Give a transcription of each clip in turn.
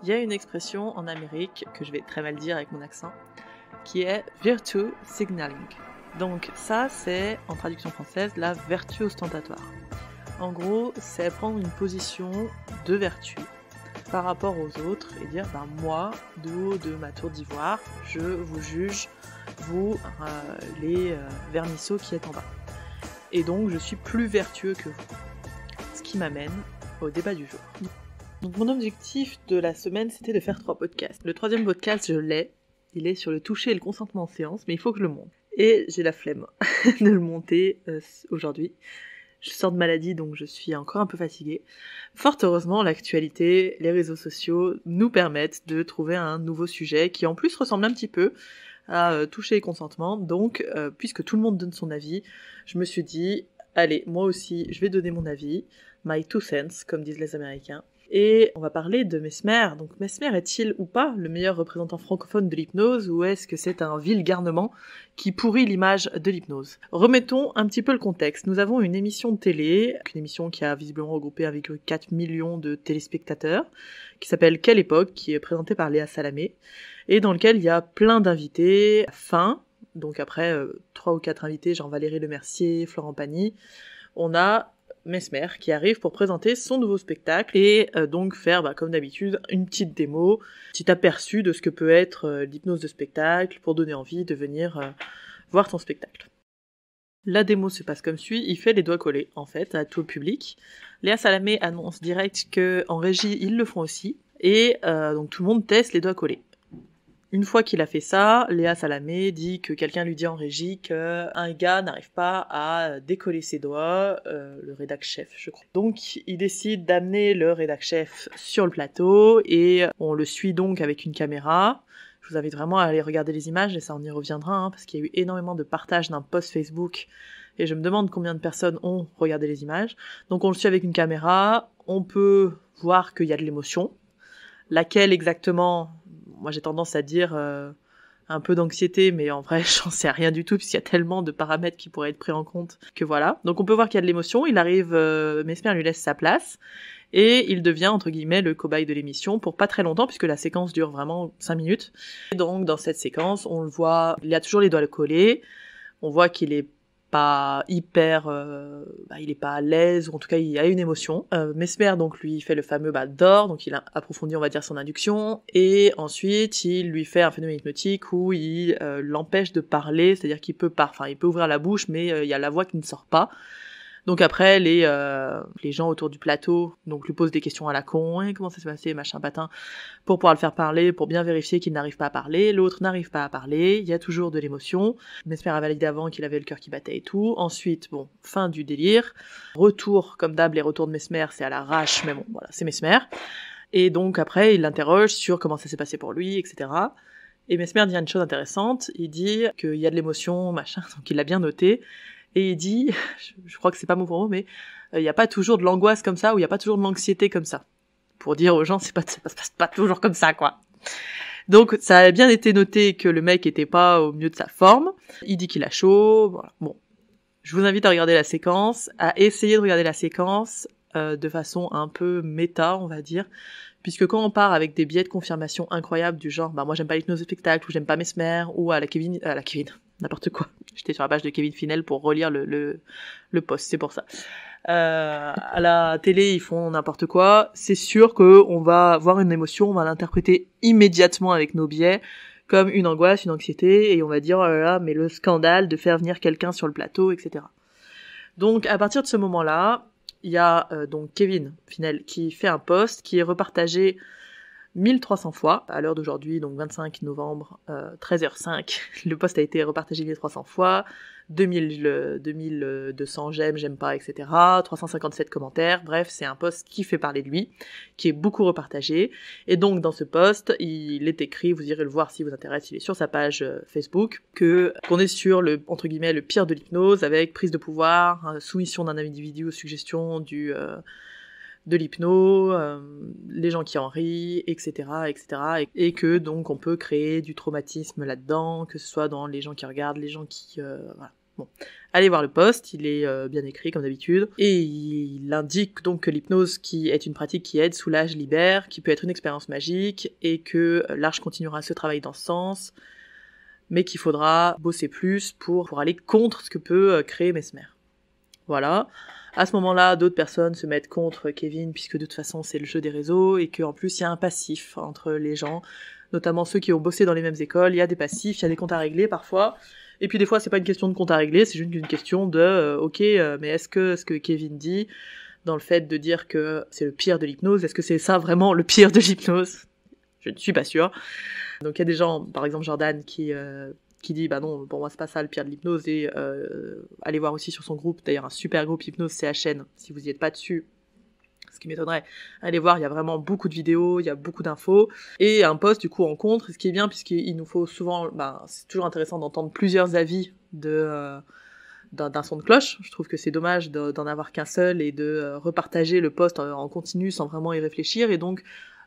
il y a une expression en Amérique, que je vais très mal dire avec mon accent, qui est « virtue signaling ». Donc ça, c'est, en traduction française, la vertu ostentatoire. En gros, c'est prendre une position de vertu par rapport aux autres et dire moi, de haut de ma tour d'ivoire, je vous juge, vous, les vermisseaux qui êtes en bas. Et donc, je suis plus vertueux que vous. Ce qui m'amène au débat du jour. Donc, mon objectif de la semaine, c'était de faire 3 podcasts. Le 3e podcast, je l'ai. Il est sur le toucher et le consentement en séance, mais il faut que je le monte. Et j'ai la flemme de le monter aujourd'hui. Je sors de maladie, donc je suis encore un peu fatiguée. Fort heureusement, l'actualité, les réseaux sociaux nous permettent de trouver un nouveau sujet qui en plus ressemble un petit peu à toucher et consentement. Donc, puisque tout le monde donne son avis, je me suis dit, allez, moi aussi, je vais donner mon avis, my 2 cents, comme disent les Américains. Et on va parler de Mesmer. Donc Mesmer est-il ou pas le meilleur représentant francophone de l'hypnose, ou est-ce que c'est un vil garnement qui pourrit l'image de l'hypnose? Remettons un petit peu le contexte. Nous avons une émission de télé, une émission qui a visiblement regroupé avec 4 millions de téléspectateurs, qui s'appelle Quelle époque, qui est présentée par Léa Salamé, et dans lequel il y a plein d'invités fins. Donc après 3 ou 4 invités, genre Valérie Lemercier, Florent Pagny, on a Mesmer qui arrive pour présenter son nouveau spectacle et donc faire comme d'habitude une petite démo, un petit aperçu de ce que peut être l'hypnose de spectacle pour donner envie de venir voir ton spectacle. La démo se passe comme suit, il fait les doigts collés en fait à tout le public. Léa Salamé annonce direct que en régie ils le font aussi et donc tout le monde teste les doigts collés. Une fois qu'il a fait ça, Léa Salamé dit que quelqu'un lui dit en régie qu'un gars n'arrive pas à décoller ses doigts, le rédac chef, je crois. Donc, il décide d'amener le rédac chef sur le plateau et on le suit donc avec une caméra. Je vous invite vraiment à aller regarder les images et ça on y reviendra parce qu'il y a eu énormément de partages d'un post Facebook et je me demande combien de personnes ont regardé les images. Donc, on le suit avec une caméra, on peut voir qu'il y a de l'émotion. Laquelle exactement? Moi j'ai tendance à dire un peu d'anxiété, mais en vrai j'en sais rien du tout puisqu'il y a tellement de paramètres qui pourraient être pris en compte que voilà. Donc on peut voir qu'il y a de l'émotion, il arrive, Mesmer lui laisse sa place et il devient entre guillemets le cobaye de l'émission pour pas très longtemps puisque la séquence dure vraiment 5 minutes. Et donc dans cette séquence on le voit, il a toujours les doigts collés, on voit qu'il est pas hyper, il est pas à l'aise, ou en tout cas il y a une émotion. Mesmer donc lui fait le fameux d'or, donc il a approfondi on va dire son induction, et ensuite il lui fait un phénomène hypnotique où il l'empêche de parler, c'est-à-dire qu'il peut il peut ouvrir la bouche mais il y a la voix qui ne sort pas. Donc après les gens autour du plateau donc lui posent des questions à la con, comment ça s'est passé, machin patin, pour pouvoir le faire parler, pour bien vérifier qu'il n'arrive pas à parler, l'autre n'arrive pas à parler, il y a toujours de l'émotion. Mesmer a validé avant qu'il avait le cœur qui battait et tout. Ensuite, fin du délire. Retour, comme d'hab, les retours de Mesmer, c'est à l'arrache, mais bon, voilà, c'est Mesmer. Et donc après, il l'interroge sur comment ça s'est passé pour lui, etc. Et Mesmer dit une chose intéressante, il dit qu'il y a de l'émotion, machin, donc il l'a bien noté. Et il dit, je crois que c'est pas mot pour mot, mais il n'y a pas toujours de l'angoisse comme ça, ou il n'y a pas toujours de l'anxiété comme ça. Pour dire aux gens, ça se passe pas toujours comme ça, quoi. Donc, ça a bien été noté que le mec était pas au mieux de sa forme. Il dit qu'il a chaud, voilà. Bon. Je vous invite à regarder la séquence, à essayer de regarder la séquence de façon un peu méta, on va dire. Puisque quand on part avec des biais de confirmation incroyables du genre, moi j'aime pas l'hypnose de spectacle, ou j'aime pas Mesmer, ou à la Kevin, n'importe quoi. J'étais sur la page de Kevin Finel pour relire le post, c'est pour ça. À la télé, ils font n'importe quoi. C'est sûr que on va avoir une émotion, on va l'interpréter immédiatement avec nos biais, comme une angoisse, une anxiété, et on va dire, oh là là, mais le scandale de faire venir quelqu'un sur le plateau, etc. Donc, à partir de ce moment-là, il y a donc Kevin Finel qui fait un post qui est repartagé 1300 fois, à l'heure d'aujourd'hui, donc 25 novembre, 13h05, le post a été repartagé 1300 fois, 2200 j'aime pas, etc., 357 commentaires, bref, c'est un post qui fait parler de lui, qui est beaucoup repartagé, et donc dans ce post, il est écrit, vous irez le voir si vous intéresse, il est sur sa page Facebook, qu'on est sur le, entre guillemets, le pire de l'hypnose, avec prise de pouvoir, soumission d'un individu aux suggestions de l'hypno, les gens qui en rient, etc., etc., et que donc on peut créer du traumatisme là-dedans, que ce soit dans les gens qui regardent, les gens qui, voilà. Bon, allez voir le post, il est bien écrit comme d'habitude, et il indique donc que l'hypnose qui est une pratique qui aide, soulage, libère, qui peut être une expérience magique, et que l'Arche continuera ce travail dans ce sens, mais qu'il faudra bosser plus pour aller contre ce que peut créer Mesmer. Voilà. À ce moment-là, d'autres personnes se mettent contre Kevin, puisque de toute façon c'est le jeu des réseaux, et qu'en plus il y a un passif entre les gens, notamment ceux qui ont bossé dans les mêmes écoles, il y a des passifs, il y a des comptes à régler parfois, et puis des fois c'est pas une question de compte à régler, c'est juste une question de mais est-ce que ce que Kevin dit, dans le fait de dire que c'est le pire de l'hypnose, est-ce que c'est ça vraiment le pire de l'hypnose? Je ne suis pas sûre. Donc il y a des gens, par exemple Jordan, qui dit bah non, pour moi c'est pas ça le pire de l'hypnose, et allez voir aussi sur son groupe, d'ailleurs un super groupe hypnose CHN, si vous y êtes pas dessus, ce qui m'étonnerait, allez voir, il y a vraiment beaucoup de vidéos, il y a beaucoup d'infos, et un post du coup en contre, ce qui est bien puisqu'il nous faut souvent, c'est toujours intéressant d'entendre plusieurs avis d'un son de cloche. Je trouve que c'est dommage d'en avoir qu'un seul et de repartager le post en continu sans vraiment y réfléchir, et donc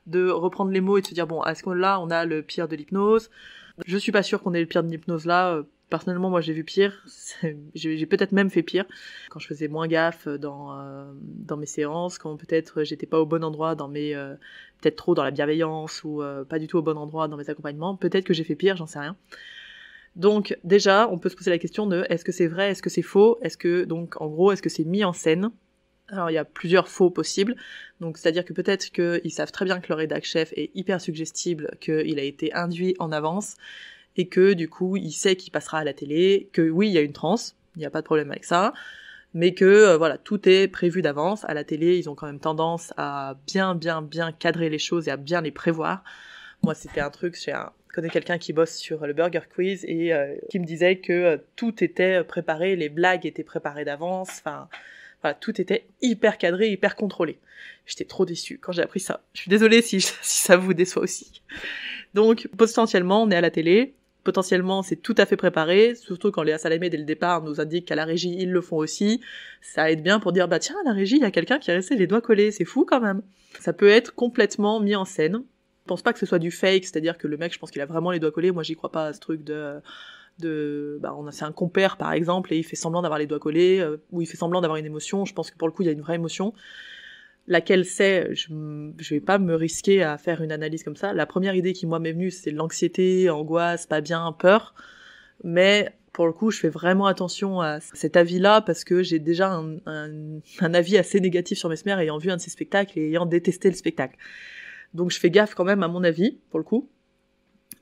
de reprendre les mots et de se dire bon, est-ce qu'on là on a le pire de l'hypnose? Je suis pas sûre qu'on ait le pire de l'hypnose là. Personnellement, moi j'ai vu pire. J'ai peut-être même fait pire quand je faisais moins gaffe dans mes séances, quand peut-être j'étais pas au bon endroit dans mes peut-être trop dans la bienveillance ou pas du tout au bon endroit dans mes accompagnements. Peut-être que j'ai fait pire, j'en sais rien. Donc déjà, on peut se poser la question de est-ce que c'est vrai, est-ce que c'est faux, est-ce que donc en gros est-ce que c'est mis en scène? Alors il y a plusieurs faux possibles, donc c'est-à-dire que peut-être qu'ils savent très bien que le rédac chef est hyper suggestible, qu'il a été induit en avance, et que du coup il sait qu'il passera à la télé, que oui il y a une transe, il n'y a pas de problème avec ça, mais que voilà, tout est prévu d'avance. À la télé ils ont quand même tendance à bien cadrer les choses et à bien les prévoir. Moi c'était un truc, je connais quelqu'un qui bosse sur le Burger Quiz et qui me disait que tout était préparé, les blagues étaient préparées d'avance, enfin... Voilà, tout était hyper cadré, hyper contrôlé. J'étais trop déçue quand j'ai appris ça. Je suis désolée si ça vous déçoit aussi. Donc, potentiellement, on est à la télé. Potentiellement, c'est tout à fait préparé. Surtout quand Léa Salamé, dès le départ, nous indique qu'à la régie, ils le font aussi. Ça aide bien pour dire, bah tiens, à la régie, il y a quelqu'un qui est resté les doigts collés. C'est fou quand même. Ça peut être complètement mis en scène. Je pense pas que ce soit du fake, c'est-à-dire que le mec, je pense qu'il a vraiment les doigts collés. Moi, j'y crois pas à ce truc c'est un compère par exemple et il fait semblant d'avoir les doigts collés ou il fait semblant d'avoir une émotion. Je pense que pour le coup il y a une vraie émotion, laquelle c'est, je vais pas me risquer à faire une analyse comme ça. La première idée qui moi m'est venue c'est l'anxiété, angoisse, pas bien, peur, mais pour le coup je fais vraiment attention à cet avis là parce que j'ai déjà un avis assez négatif sur Mesmer ayant vu un de ses spectacles et ayant détesté le spectacle, donc je fais gaffe quand même à mon avis pour le coup.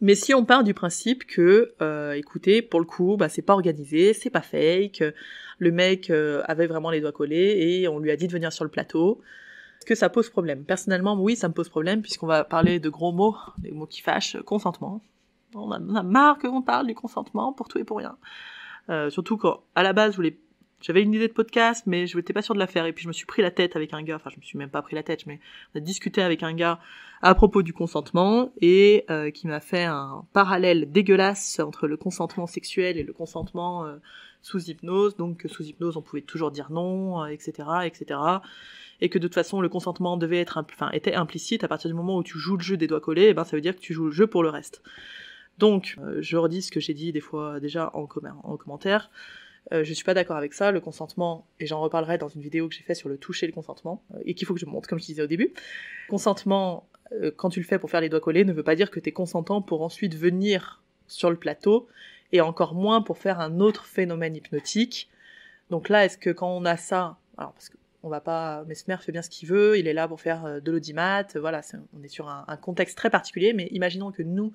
Mais si on part du principe que, écoutez, pour le coup, c'est pas organisé, c'est pas fake, le mec avait vraiment les doigts collés et on lui a dit de venir sur le plateau, est-ce que ça pose problème? Personnellement, oui, ça me pose problème puisqu'on va parler de gros mots, des mots qui fâchent, consentement. On a marre qu'on parle du consentement pour tout et pour rien. Surtout quand, à la base, j'avais une idée de podcast, mais je n'étais pas sûre de la faire, et puis je me suis pris la tête avec un gars, enfin je me suis même pas pris la tête, mais on a discuté avec un gars à propos du consentement, et qui m'a fait un parallèle dégueulasse entre le consentement sexuel et le consentement sous hypnose, donc sous hypnose on pouvait toujours dire non, etc., et que de toute façon le consentement était implicite à partir du moment où tu joues le jeu des doigts collés, et ça veut dire que tu joues le jeu pour le reste. Donc, je redis ce que j'ai dit des fois déjà en commentaire. Je suis pas d'accord avec ça, le consentement, et j'en reparlerai dans une vidéo que j'ai fait sur le toucher le consentement, et qu'il faut que je montre, comme je disais au début. Consentement, quand tu le fais pour faire les doigts collés, ne veut pas dire que t'es consentant pour ensuite venir sur le plateau, et encore moins pour faire un autre phénomène hypnotique. Donc là, est-ce que quand on a ça, alors parce que on va pas, Mesmer fait bien ce qu'il veut, il est là pour faire de l'audimat, voilà, on est sur un contexte très particulier, mais imaginons que nous,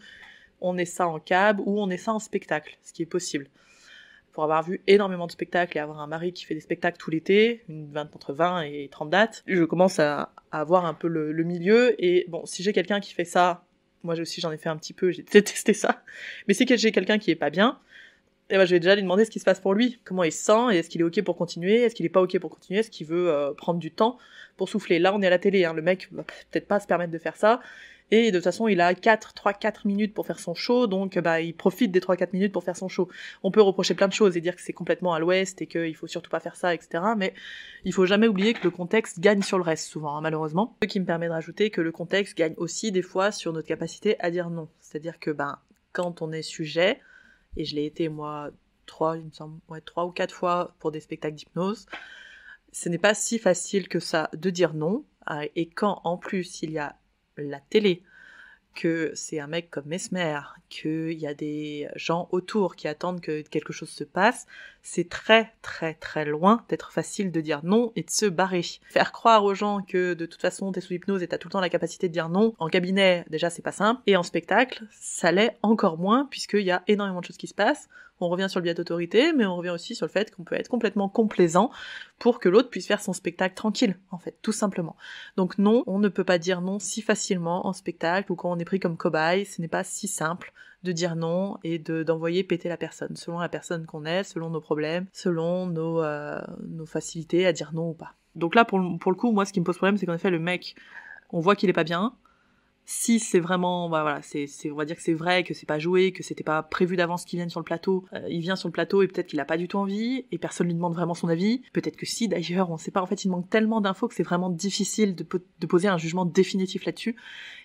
on ait ça en cab, ou on ait ça en spectacle, ce qui est possible. Pour avoir vu énormément de spectacles et avoir un mari qui fait des spectacles tout l'été, entre 20 et 30 dates, je commence à avoir un peu le milieu, et bon, si j'ai quelqu'un qui fait ça, moi aussi j'en ai fait un petit peu, j'ai détesté ça, mais si j'ai quelqu'un qui est pas bien, je vais déjà lui demander ce qui se passe pour lui, comment il se sent, et est-ce qu'il est ok pour continuer, est-ce qu'il est pas ok pour continuer, est-ce qu'il veut prendre du temps pour souffler. Là on est à la télé, le mec va peut-être pas se permettre de faire ça, et de toute façon il a 3-4 minutes pour faire son show, donc il profite des 3-4 minutes pour faire son show. On peut reprocher plein de choses et dire que c'est complètement à l'ouest et qu'il faut surtout pas faire ça, etc. Mais il faut jamais oublier que le contexte gagne sur le reste souvent, malheureusement. Ce qui me permet de rajouter que le contexte gagne aussi des fois sur notre capacité à dire non. C'est-à-dire que quand on est sujet, et je l'ai été moi il me semble, 3 ou 4 fois pour des spectacles d'hypnose. Ce n'est pas si facile que ça de dire non, et quand en plus il y a la télé, que c'est un mec comme Mesmer, qu'il y a des gens autour qui attendent que quelque chose se passe, c'est très très très loin d'être facile de dire non et de se barrer. Faire croire aux gens que de toute façon t'es sous hypnose et t'as tout le temps la capacité de dire non, en cabinet déjà c'est pas simple, et en spectacle ça l'est encore moins puisqu'il y a énormément de choses qui se passent. On revient sur le biais d'autorité, mais on revient aussi sur le fait qu'on peut être complètement complaisant pour que l'autre puisse faire son spectacle tranquille, en fait, tout simplement. Donc non, on ne peut pas dire non si facilement en spectacle ou quand on est pris comme cobaye, ce n'est pas si simple de dire non et d'envoyer péter la personne, selon la personne qu'on est, selon nos problèmes, selon nos facilités à dire non ou pas. Donc là, pour le coup, moi, ce qui me pose problème, c'est qu'en effet, le mec, on voit qu'il est pas bien. Si c'est vraiment, on va dire que c'est vrai, que c'est pas joué, que c'était pas prévu d'avance qu'il vienne sur le plateau, il vient sur le plateau et peut-être qu'il a pas du tout envie, et personne lui demande vraiment son avis, peut-être que si d'ailleurs, on sait pas, en fait il manque tellement d'infos que c'est vraiment difficile de poser un jugement définitif là-dessus,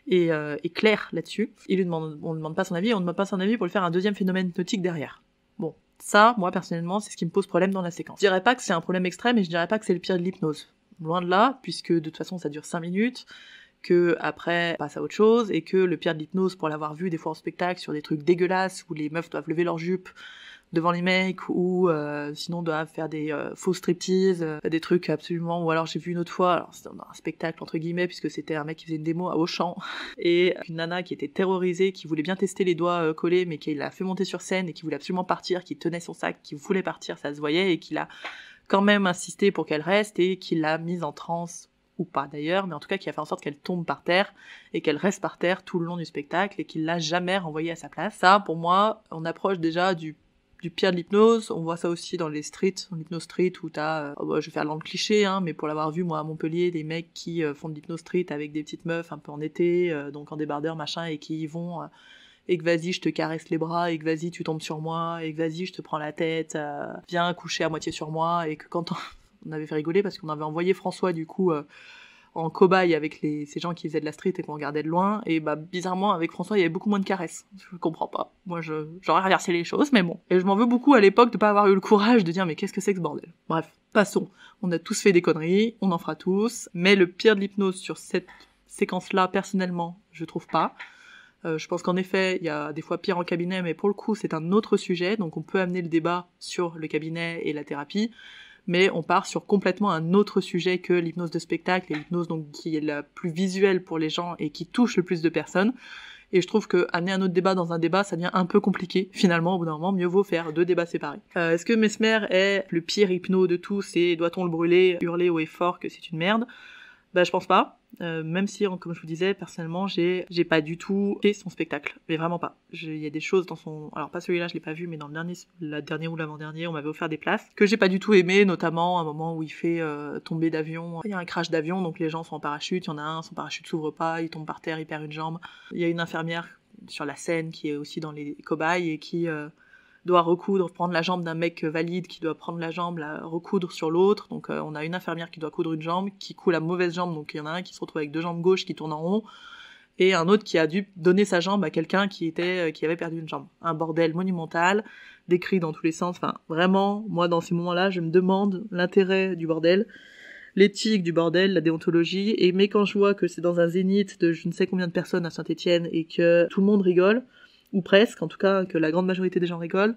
et clair là-dessus. On ne demande pas son avis, on ne demande pas son avis pour lui faire un deuxième phénomène hypnotique derrière. Bon, ça, moi personnellement, c'est ce qui me pose problème dans la séquence. Je dirais pas que c'est un problème extrême, et je dirais pas que c'est le pire de l'hypnose. Loin de là, puisque de toute façon ça dure 5 minutes, que après on passe à autre chose, et que le pire de l'hypnose, pour l'avoir vu des fois en spectacle sur des trucs dégueulasses où les meufs doivent lever leurs jupes devant les mecs, ou sinon doivent faire des faux striptease, des trucs absolument, ou alors j'ai vu une autre fois, alors c'était un spectacle entre guillemets puisque c'était un mec qui faisait une démo à Auchan, et une nana qui était terrorisée, qui voulait bien tester les doigts collés, mais qui l'a fait monter sur scène et qui voulait absolument partir, qui tenait son sac, qui voulait partir, ça se voyait, et qui l'a quand même insisté pour qu'elle reste, et qui l'a mise en transe, ou pas d'ailleurs, mais en tout cas qui a fait en sorte qu'elle tombe par terre et qu'elle reste par terre tout le long du spectacle et qu'il l'a jamais renvoyée à sa place. Ça, pour moi, on approche déjà du pire de l'hypnose. On voit ça aussi dans les streets, en hypnose street, où t'as, je vais faire dans le cliché, hein, mais pour l'avoir vu moi à Montpellier, des mecs qui font de l'hypnose street avec des petites meufs un peu en été, donc en débardeur machin, et qui y vont et que vas-y je te caresse les bras, et que vas-y tu tombes sur moi, et que vas-y je te prends la tête, viens coucher à moitié sur moi, et que quand on avait fait rigoler parce qu'on avait envoyé François du coup en cobaye avec ces gens qui faisaient de la street et qu'on regardait de loin, et bah bizarrement avec François il y avait beaucoup moins de caresses. Je comprends pas. Moi j'aurais renversé les choses, mais bon. Et je m'en veux beaucoup à l'époque de pas avoir eu le courage de dire mais qu'est-ce que c'est que ce bordel. Bref, passons. On a tous fait des conneries, on en fera tous, mais le pire de l'hypnose sur cette séquence-là, personnellement, je trouve pas. Je pense qu'en effet, il y a des fois pire en cabinet, mais pour le coup, c'est un autre sujet, donc on peut amener le débat sur le cabinet et la thérapie, mais on part sur complètement un autre sujet que l'hypnose de spectacle, et l'hypnose donc qui est la plus visuelle pour les gens et qui touche le plus de personnes. Et je trouve que amener un autre débat dans un débat, ça devient un peu compliqué. Finalement, au bout d'un moment, mieux vaut faire 2 débats séparés. Est-ce que Mesmer est le pire hypno de tous, et doit-on le brûler, hurler haut et fort que c'est une merde ? Bah je pense pas, même si, comme je vous disais, personnellement, j'ai pas du tout fait son spectacle, mais vraiment pas. Il y a des choses dans son... Alors pas celui-là, je l'ai pas vu, mais dans le dernier ou l'avant-dernier, on m'avait offert des places, que j'ai pas du tout aimé, notamment un moment où il fait tomber d'avion. Il y a un crash d'avion, donc les gens sont en parachute, il y en a un, son parachute s'ouvre pas, il tombe par terre, il perd une jambe. Il y a une infirmière sur la scène qui est aussi dans les cobayes et qui... doit prendre la jambe d'un mec valide, qui doit prendre la jambe, la recoudre sur l'autre. Donc on a une infirmière qui doit coudre une jambe, qui coud la mauvaise jambe, donc il y en a un qui se retrouve avec 2 jambes gauches qui tournent en rond, et un autre qui a dû donner sa jambe à quelqu'un qui avait perdu une jambe. Un bordel monumental, des cris dans tous les sens. Enfin, vraiment, moi dans ces moments-là, je me demande l'intérêt du bordel, l'éthique du bordel, la déontologie, mais quand je vois que c'est dans un zénith de je ne sais combien de personnes à Saint-Étienne et que tout le monde rigole, ou presque, en tout cas, que la grande majorité des gens rigolent,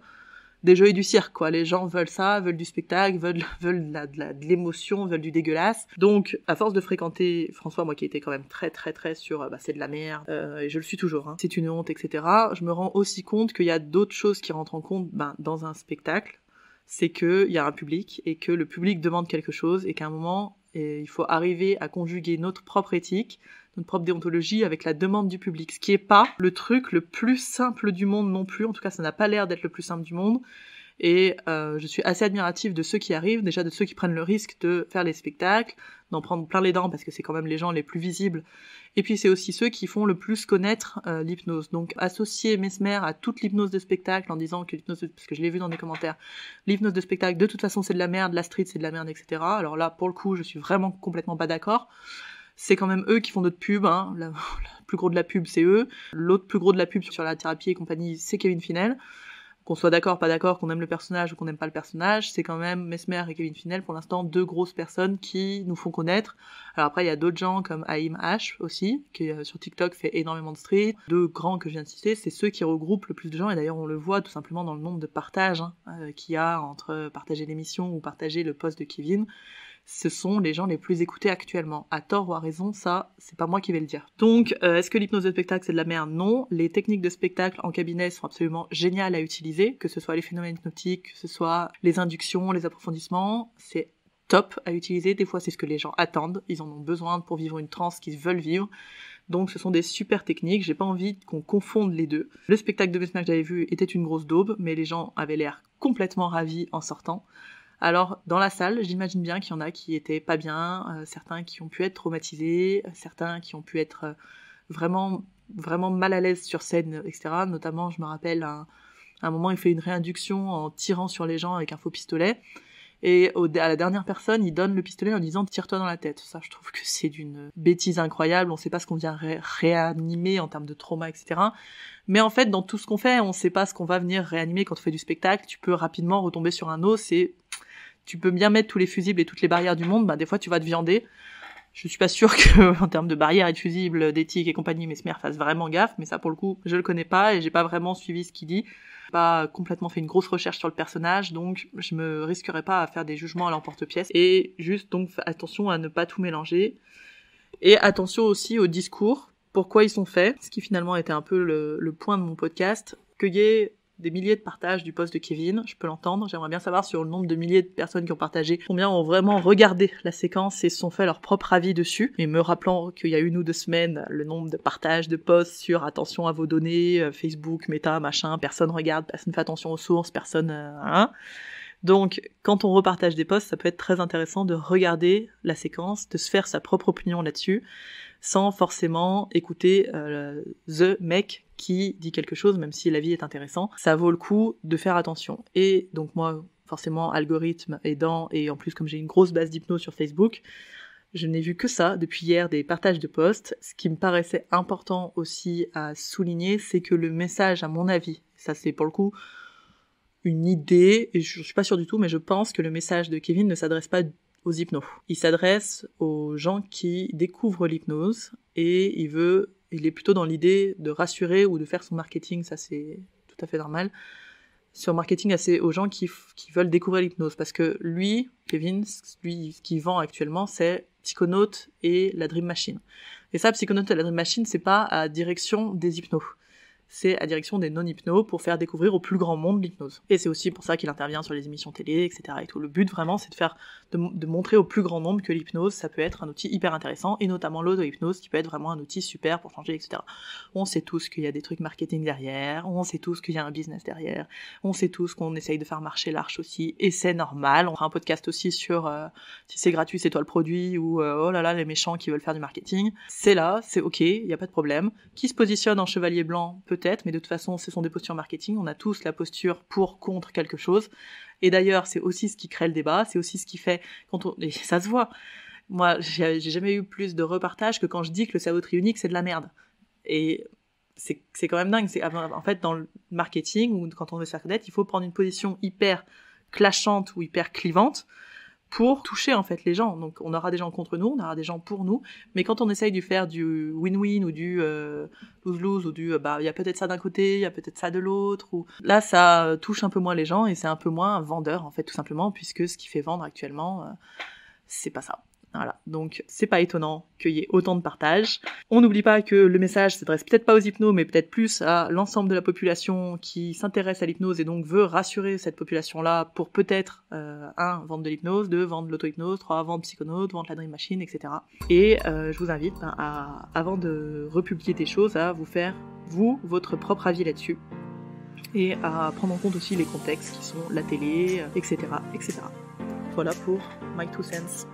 des jeux et du cirque, quoi. Les gens veulent ça, veulent du spectacle, veulent de l'émotion, veulent du dégueulasse. Donc, à force de fréquenter François, moi qui étais quand même très très très sur c'est de la merde, et je le suis toujours, hein, c'est une honte, etc., je me rends aussi compte qu'il y a d'autres choses qui rentrent en compte dans un spectacle. C'est qu'il y a un public, et que le public demande quelque chose, et qu'à un moment, il faut arriver à conjuguer notre propre éthique, notre propre déontologie avec la demande du public, ce qui est pas le truc le plus simple du monde non plus, en tout cas ça n'a pas l'air d'être le plus simple du monde, et je suis assez admirative de ceux qui arrivent, déjà de ceux qui prennent le risque de faire les spectacles, d'en prendre plein les dents parce que c'est quand même les gens les plus visibles, et puis c'est aussi ceux qui font le plus connaître l'hypnose. Donc associer Mesmer à toute l'hypnose de spectacle en disant que l'hypnose, parce que je l'ai vu dans des commentaires, l'hypnose de spectacle de toute façon c'est de la merde, la street c'est de la merde, etc. Alors là pour le coup je suis vraiment complètement pas d'accord. C'est quand même eux qui font notre pub, hein. Le plus gros de la pub c'est eux, l'autre plus gros de la pub sur la thérapie et compagnie c'est Kevin Finel. qu'on soit d'accord, pas d'accord, qu'on aime le personnage ou qu'on n'aime pas le personnage, c'est quand même Mesmer et Kevin Finel, pour l'instant, 2 grosses personnes qui nous font connaître. Alors après, il y a d'autres gens comme Haim H aussi, qui sur TikTok fait énormément de street. 2 grands que je viens de citer, c'est ceux qui regroupent le plus de gens, et d'ailleurs on le voit tout simplement dans le nombre de partages qu'il y a entre partager l'émission ou partager le post de Kevin. Ce sont les gens les plus écoutés actuellement. À tort ou à raison, ça, c'est pas moi qui vais le dire. Donc, est-ce que l'hypnose de spectacle, c'est de la merde? Non. Les techniques de spectacle en cabinet sont absolument géniales à utiliser, que ce soit les phénomènes hypnotiques, que ce soit les inductions, les approfondissements, c'est top à utiliser. Des fois, c'est ce que les gens attendent. Ils en ont besoin pour vivre une transe qu'ils veulent vivre. Donc, ce sont des super techniques. J'ai pas envie qu'on confonde les deux. Le spectacle de Mesmer que j'avais vu était une grosse daube, mais les gens avaient l'air complètement ravis en sortant. Alors, dans la salle, j'imagine bien qu'il y en a qui étaient pas bien, certains qui ont pu être traumatisés, certains qui ont pu être vraiment mal à l'aise sur scène, etc. Notamment, je me rappelle, à un moment, il fait une réinduction en tirant sur les gens avec un faux pistolet. Et à la dernière personne, il donne le pistolet en disant « tire-toi dans la tête ». Ça, je trouve que c'est d'une bêtise incroyable. On sait pas ce qu'on vient réanimer en termes de trauma, etc. Mais en fait, dans tout ce qu'on fait, on sait pas ce qu'on va venir réanimer quand on fait du spectacle. Tu peux rapidement retomber sur un os et tu peux bien mettre tous les fusibles et toutes les barrières du monde. Des fois, tu vas te viander. Je suis pas sûre que, en termes de barrières et de fusibles, d'éthique et compagnie, Mesmer fasse vraiment gaffe. Mais ça, pour le coup, je le connais pas et j'ai pas vraiment suivi ce qu'il dit. Pas complètement fait une grosse recherche sur le personnage, donc je me risquerais pas à faire des jugements à l'emporte-pièce. Et juste, donc, attention à ne pas tout mélanger. Et attention aussi au discours, pourquoi ils sont faits, ce qui finalement était un peu le point de mon podcast, qu'il y ait des milliers de partages du post de Kevin, je peux l'entendre, j'aimerais bien savoir sur le nombre de milliers de personnes qui ont partagé, combien ont vraiment regardé la séquence et se sont fait leur propre avis dessus, et me rappelant qu'il y a 1 ou 2 semaines, le nombre de partages de posts sur attention à vos données, Facebook, Meta, machin, personne regarde, personne fait attention aux sources, personne... Donc, quand on repartage des posts, ça peut être très intéressant de regarder la séquence, de se faire sa propre opinion là-dessus, sans forcément écouter the mec qui dit quelque chose, même si l'avis est intéressant. Ça vaut le coup de faire attention. Et donc moi, forcément, algorithme aidant, et en plus comme j'ai une grosse base d'hypnose sur Facebook, je n'ai vu que ça depuis hier, des partages de posts. Ce qui me paraissait important aussi à souligner, c'est que le message, à mon avis, ça c'est pour le coup une idée, et je suis pas sûre du tout, mais je pense que le message de Kevin ne s'adresse pas aux hypnos. Il s'adresse aux gens qui découvrent l'hypnose, et il est plutôt dans l'idée de rassurer ou de faire son marketing, ça c'est tout à fait normal, sur marketing aux gens qui veulent découvrir l'hypnose, parce que lui, Kevin, ce qu'il vend actuellement, c'est Psychonautes et la Dream Machine. Et ça, Psychonautes et la Dream Machine, c'est pas à direction des hypnos. C'est à direction des non-hypnos pour faire découvrir au plus grand monde l'hypnose. Et c'est aussi pour ça qu'il intervient sur les émissions télé, etc. et tout. Le but vraiment, c'est de montrer au plus grand nombre que l'hypnose, ça peut être un outil hyper intéressant, et notamment l'auto-hypnose, qui peut être vraiment un outil super pour changer, etc. On sait tous qu'il y a des trucs marketing derrière, on sait tous qu'il y a un business derrière, on sait tous qu'on essaye de faire marcher l'arche aussi, et c'est normal. On fera un podcast aussi sur si c'est gratuit, c'est toi le produit, ou oh là là, les méchants qui veulent faire du marketing. C'est là, c'est ok, il y a pas de problème. Qui se positionne en chevalier blanc, peut-être, mais de toute façon, ce sont des postures marketing. On a tous la posture pour, contre quelque chose. Et d'ailleurs, c'est aussi ce qui crée le débat, c'est aussi ce qui fait et ça se voit. Moi, j'ai jamais eu plus de repartages que quand je dis que le cerveau triunique, c'est de la merde. Et c'est quand même dingue. En fait, dans le marketing, ou quand on veut se faire connaître, il faut prendre une position hyper clashante ou hyper clivante pour toucher en fait les gens. Donc on aura des gens contre nous, on aura des gens pour nous, mais quand on essaye de faire du win-win ou du lose-lose ou du il y a peut-être ça d'un côté, il y a peut-être ça de l'autre, ou là ça touche un peu moins les gens et c'est un peu moins vendeur en fait, tout simplement, puisque ce qui fait vendre actuellement c'est pas ça. Voilà, donc c'est pas étonnant qu'il y ait autant de partages. On n'oublie pas que le message s'adresse peut-être pas aux hypnos, mais peut-être plus à l'ensemble de la population qui s'intéresse à l'hypnose et donc veut rassurer cette population-là pour peut-être 1. Vendre de l'hypnose, 2. Vendre l'auto-hypnose, 3. Vendre Psychonautes, vendre la Dream Machine, etc. Et je vous invite avant de republier des choses, à vous faire, votre propre avis là-dessus. Et à prendre en compte aussi les contextes qui sont la télé, etc., etc. Voilà pour My 2 cents.